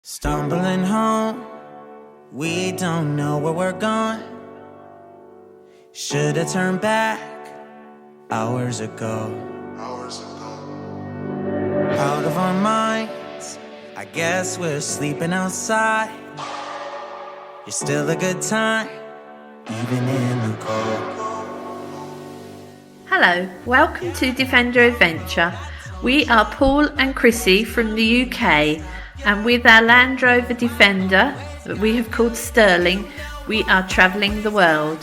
Stumbling home, we don't know where we're going. Should've turned back hours ago. Out of our minds, I guess we're sleeping outside. You're still a good time, even in the cold. Hello, welcome to Defender Adventure. We are Paul and Chrissy from the UK, and with our Land Rover Defender that we have called Sterling, we are travelling the world.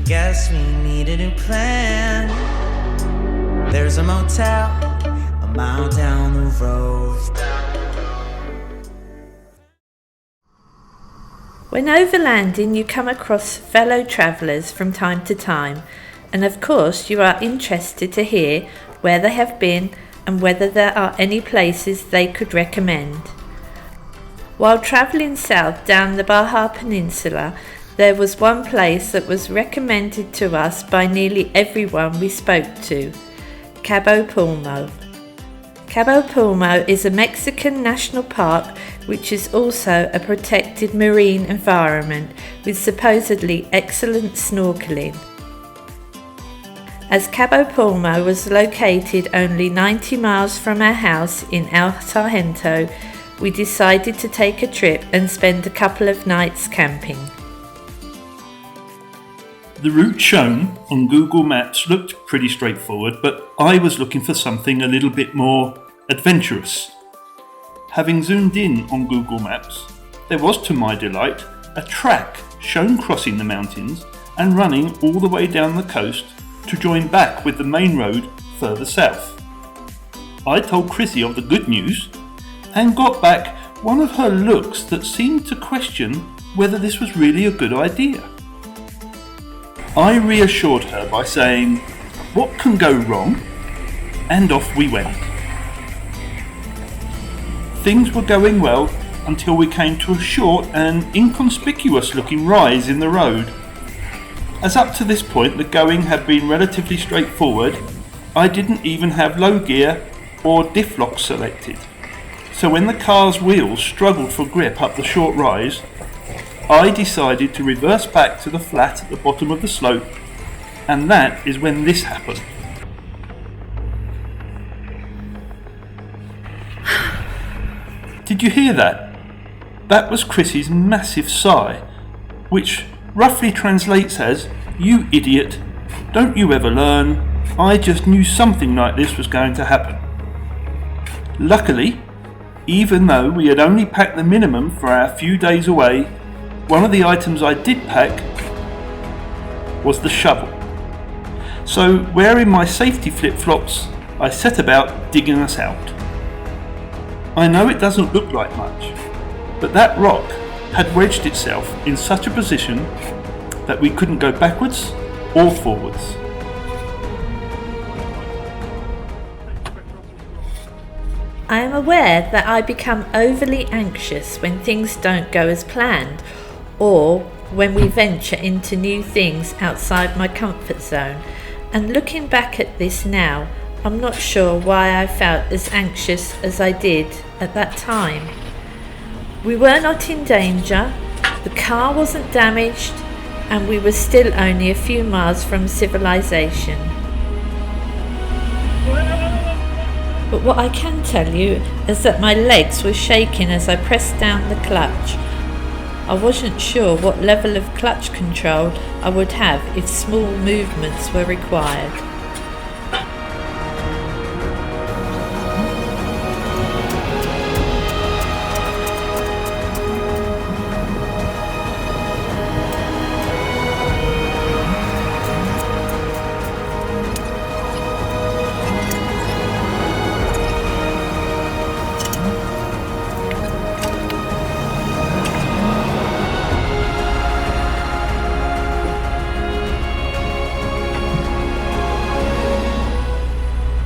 Guess we need a new plan. There's a motel a mile down the road. When overlanding, you come across fellow travellers from time to time, and of course you are interested to hear where they have been and whether there are any places they could recommend. While travelling south down the Baja Peninsula, there was one place that was recommended to us by nearly everyone we spoke to: Cabo Pulmo. Cabo Pulmo is a Mexican national park which is also a protected marine environment with supposedly excellent snorkeling. As Cabo Pulmo was located only 90 miles from our house in El Sargento, we decided to take a trip and spend a couple of nights camping. The route shown on Google Maps looked pretty straightforward, but I was looking for something a little bit more adventurous. Having zoomed in on Google Maps, there was, to my delight, a track shown crossing the mountains and running all the way down the coast to join back with the main road further south. I told Chrissy of the good news and got back one of her looks that seemed to question whether this was really a good idea. I reassured her by saying, "What can go wrong?" And off we went. Things were going well until we came to a short and inconspicuous looking rise in the road. As up to this point the going had been relatively straightforward, I didn't even have low gear or diff lock selected. So when the car's wheels struggled for grip up the short rise, I decided to reverse back to the flat at the bottom of the slope, and that is when this happened. Did you hear that? That was Chrissy's massive sigh, which roughly translates as, "You idiot, don't you ever learn? I just knew something like this was going to happen." Luckily, even though we had only packed the minimum for our few days away, one of the items I did pack was the shovel. So, wearing my safety flip-flops, I set about digging us out. I know it doesn't look like much, but that rock had wedged itself in such a position that we couldn't go backwards or forwards. I am aware that I become overly anxious when things don't go as planned, or when we venture into new things outside my comfort zone, and looking back at this now, I'm not sure why I felt as anxious as I did at that time. We were not in danger, the car wasn't damaged, and we were still only a few miles from civilization. But what I can tell you is that my legs were shaking as I pressed down the clutch. I wasn't sure what level of clutch control I would have if small movements were required.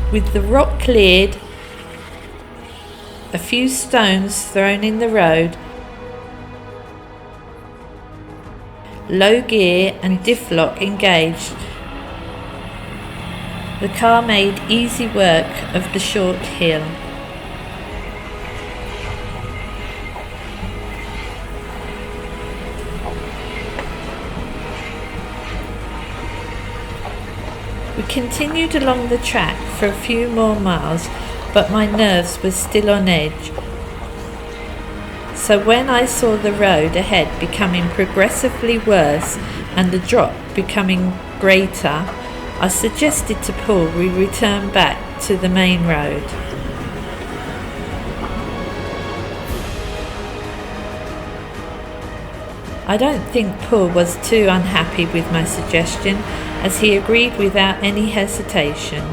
With the rock cleared, a few stones thrown in the road, low gear and diff lock engaged, the car made easy work of the short hill. We continued along the track for a few more miles, but my nerves were still on edge. So when I saw the road ahead becoming progressively worse and the drop becoming greater, I suggested to Paul we return back to the main road. I don't think Paul was too unhappy with my suggestion, as he agreed without any hesitation.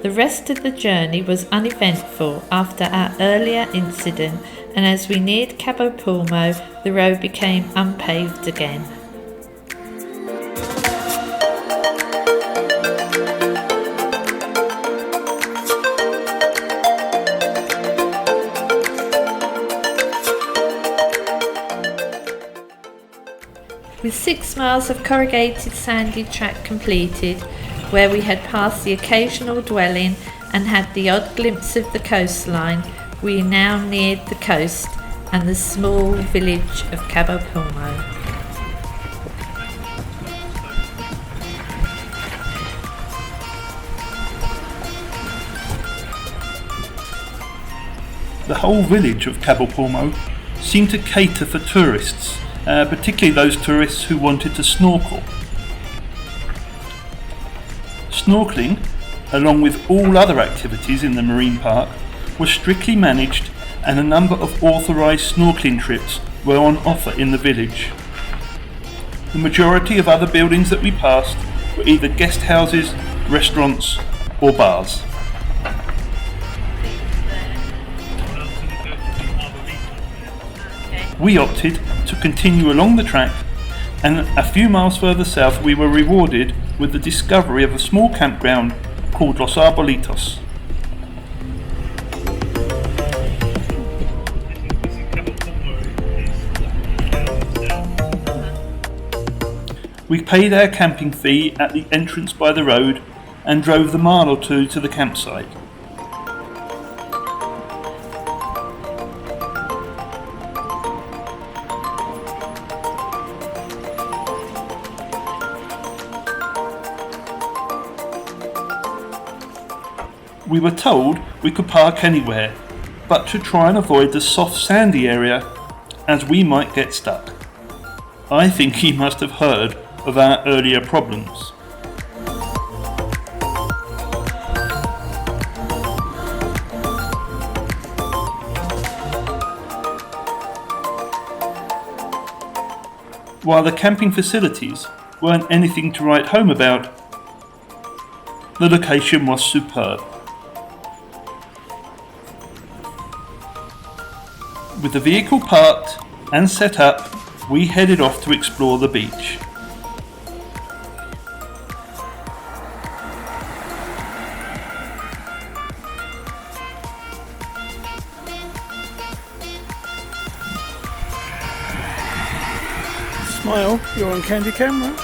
The rest of the journey was uneventful after our earlier incident, and as we neared Cabo Pulmo, the road became unpaved again. With 6 miles of corrugated sandy track completed, where we had passed the occasional dwelling and had the odd glimpse of the coastline, we now neared the coast and the small village of Cabo Pulmo. The whole village of Cabo Pulmo seemed to cater for tourists, particularly those tourists who wanted to snorkel. Snorkeling, along with all other activities in the marine park, was strictly managed, and a number of authorised snorkeling trips were on offer in the village. The majority of other buildings that we passed were either guest houses, restaurants or bars. We opted to continue along the track, and a few miles further south we were rewarded with the discovery of a small campground called Los Arbolitos. We paid our camping fee at the entrance by the road and drove the mile or two to the campsite. We were told we could park anywhere, but to try and avoid the soft sandy area, as we might get stuck. I think he must have heard of our earlier problems. While the camping facilities weren't anything to write home about, the location was superb. With the vehicle parked and set up, we headed off to explore the beach. Smile, you're on Candy Camera.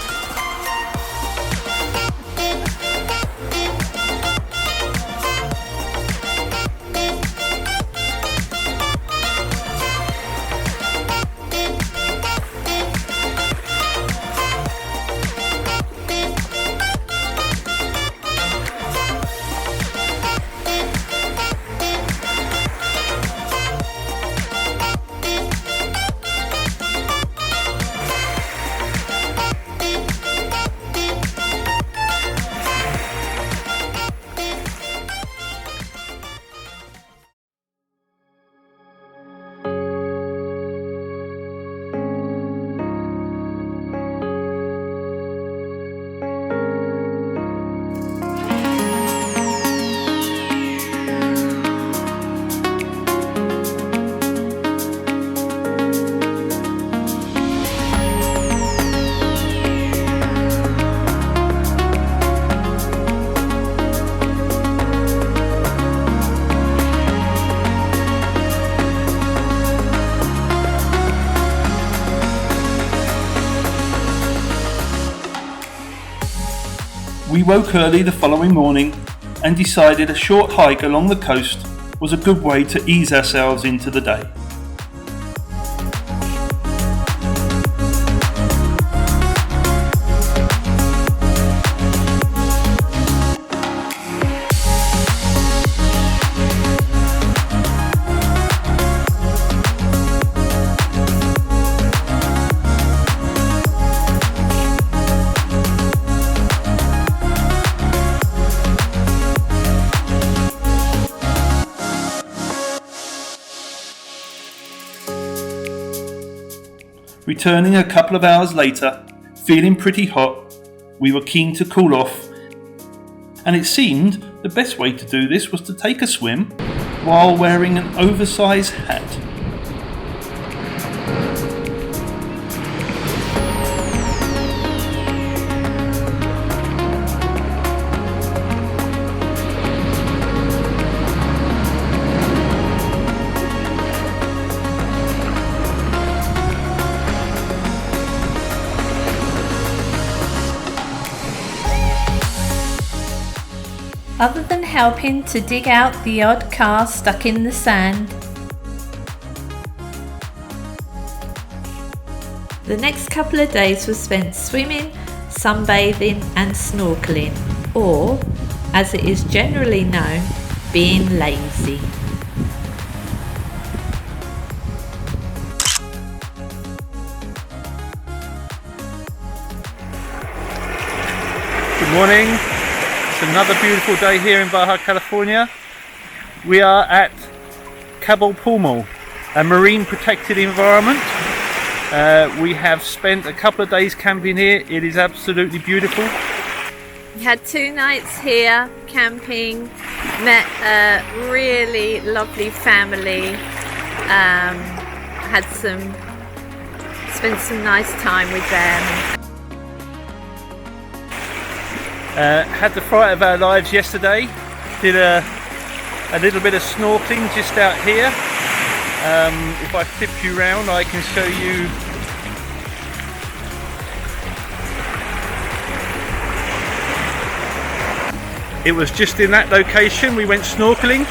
We woke early the following morning and decided a short hike along the coast was a good way to ease ourselves into the day. Returning a couple of hours later, feeling pretty hot, we were keen to cool off, and it seemed the best way to do this was to take a swim while wearing an oversized hat. Other than helping to dig out the odd car stuck in the sand, the next couple of days were spent swimming, sunbathing and snorkeling, or, as it is generally known, being lazy. Good morning. It's another beautiful day here in Baja California. We are at Cabo Pulmo, a marine protected environment. We have spent a couple of days camping here. It is absolutely beautiful. We had 2 nights here camping, met a really lovely family, spent some nice time with them. Had the fright of our lives yesterday. Did a little bit of snorkeling just out here. If I flip you round, I can show you. It was just in that location we went snorkeling,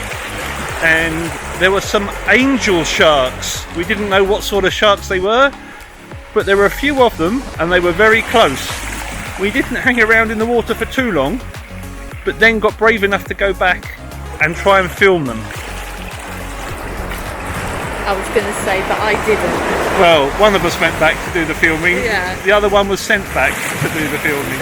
and there were some angel sharks. We didn't know what sort of sharks they were, but there were a few of them, and they were very close. We didn't hang around in the water for too long, but then got brave enough to go back and try and film them. I was going to say, but I didn't. Well, one of us went back to do the filming. Yeah. The other one was sent back to do the filming.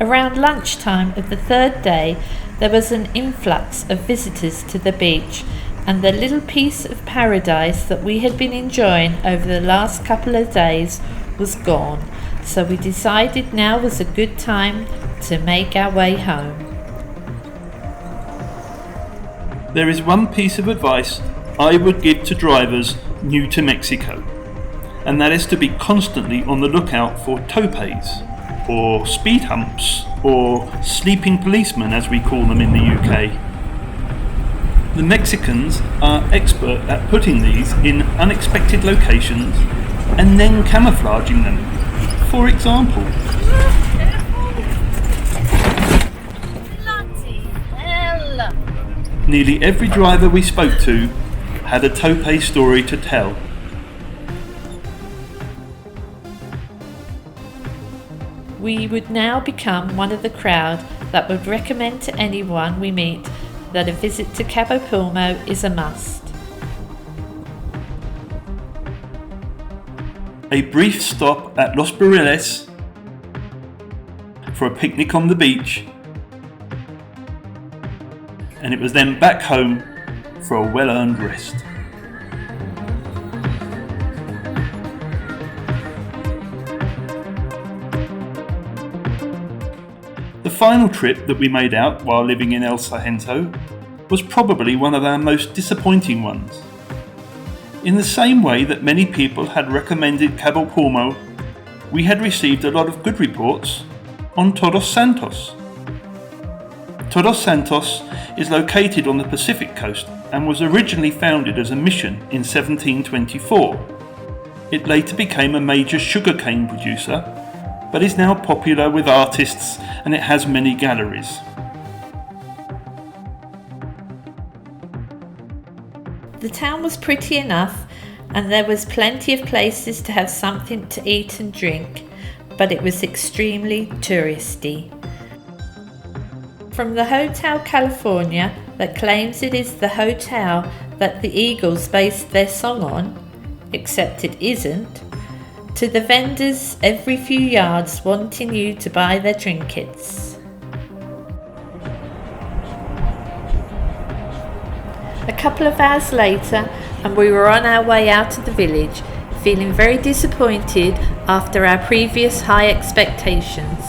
Around lunchtime of the 3rd day, there was an influx of visitors to the beach, and the little piece of paradise that we had been enjoying over the last couple of days was gone, so we decided now was a good time to make our way home. There is one piece of advice I would give to drivers new to Mexico. and that is to be constantly on the lookout for topes, or speed humps, or sleeping policemen as we call them in the UK. The Mexicans are expert at putting these in unexpected locations and then camouflaging them. For example, Bloody hell! nearly every driver we spoke to had a tope story to tell. We would now become one of the crowd that would recommend to anyone we meet that a visit to Cabo Pulmo is a must. A brief stop at Los Barriles for a picnic on the beach, and it was then back home for a well-earned rest. The final trip that we made out while living in El Sargento was probably one of our most disappointing ones. In the same way that many people had recommended Cabo Pulmo, we had received a lot of good reports on Todos Santos. Todos Santos is located on the Pacific coast and was originally founded as a mission in 1724. It later became a major sugarcane producer, but is now popular with artists, and it has many galleries. The town was pretty enough, and there was plenty of places to have something to eat and drink, but it was extremely touristy. From the Hotel California, that claims it is the hotel that the Eagles based their song on, except it isn't, to the vendors every few yards wanting you to buy their trinkets. A couple of hours later, and we were on our way out of the village, feeling very disappointed after our previous high expectations.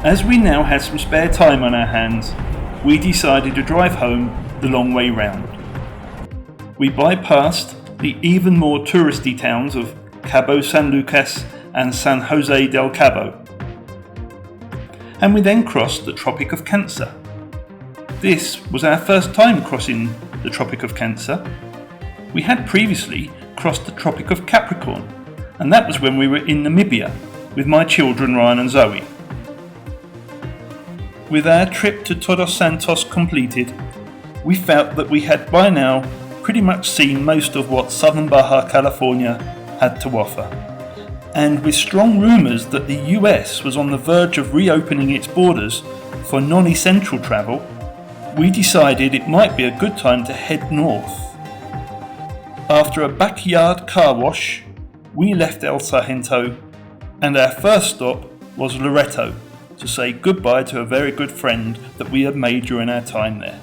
As we now had some spare time on our hands, we decided to drive home the long way round. We bypassed the even more touristy towns of Cabo San Lucas and San Jose del Cabo, and we then crossed the Tropic of Cancer. This was our first time crossing the Tropic of Cancer. We had previously crossed the Tropic of Capricorn, and that was when we were in Namibia with my children Ryan and Zoe. With our trip to Todos Santos completed, we felt that we had by now pretty much seen most of what southern Baja California had to offer. And with strong rumours that the US was on the verge of reopening its borders for non-essential travel, we decided it might be a good time to head north. After a backyard car wash, we left El Sargento, and our first stop was Loreto to say goodbye to a very good friend that we had made during our time there,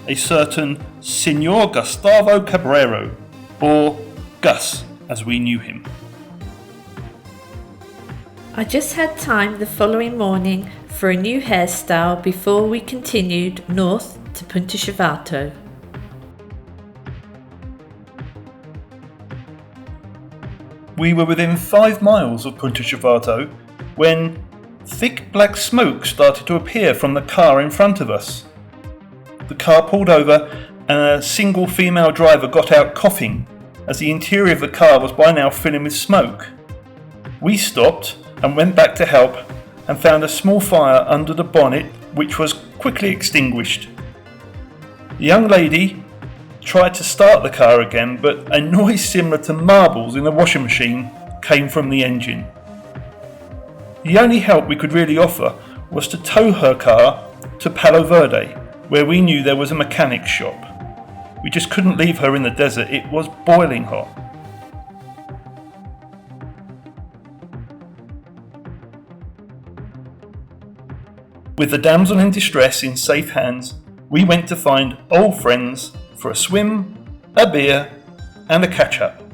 a certain Senor Gustavo Cabrero, or Gus as we knew him. I just had time the following morning for a new hairstyle before we continued north to Punta Chivato. We were within 5 miles of Punta Chivato when thick black smoke started to appear from the car in front of us. The car pulled over and a single female driver got out coughing as the interior of the car was by now filling with smoke. We stopped and went back to help and found a small fire under the bonnet which was quickly extinguished. The young lady tried to start the car again, but a noise similar to marbles in a washing machine came from the engine. The only help we could really offer was to tow her car to Palo Verde, where we knew there was a mechanic shop. We just couldn't leave her in the desert, it was boiling hot. With the damsel in distress in safe hands, we went to find old friends for a swim, a beer, and a catch-up.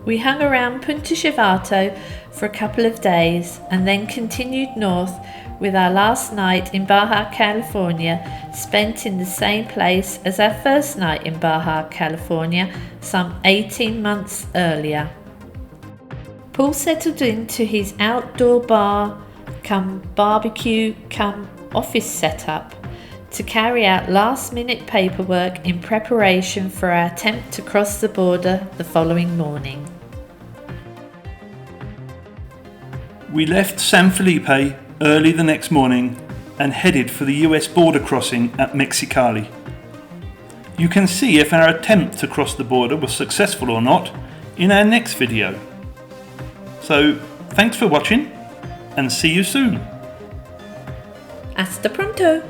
We hung around Punta Chivato for a couple of days and then continued north with our last night in Baja California spent in the same place as our first night in Baja California some 18 months earlier. Paul settled into his outdoor bar come barbecue come office setup to carry out last-minute paperwork in preparation for our attempt to cross the border the following morning. We left San Felipe early the next morning and headed for the US border crossing at Mexicali. You can see if our attempt to cross the border was successful or not in our next video. So, thanks for watching and see you soon. Hasta pronto!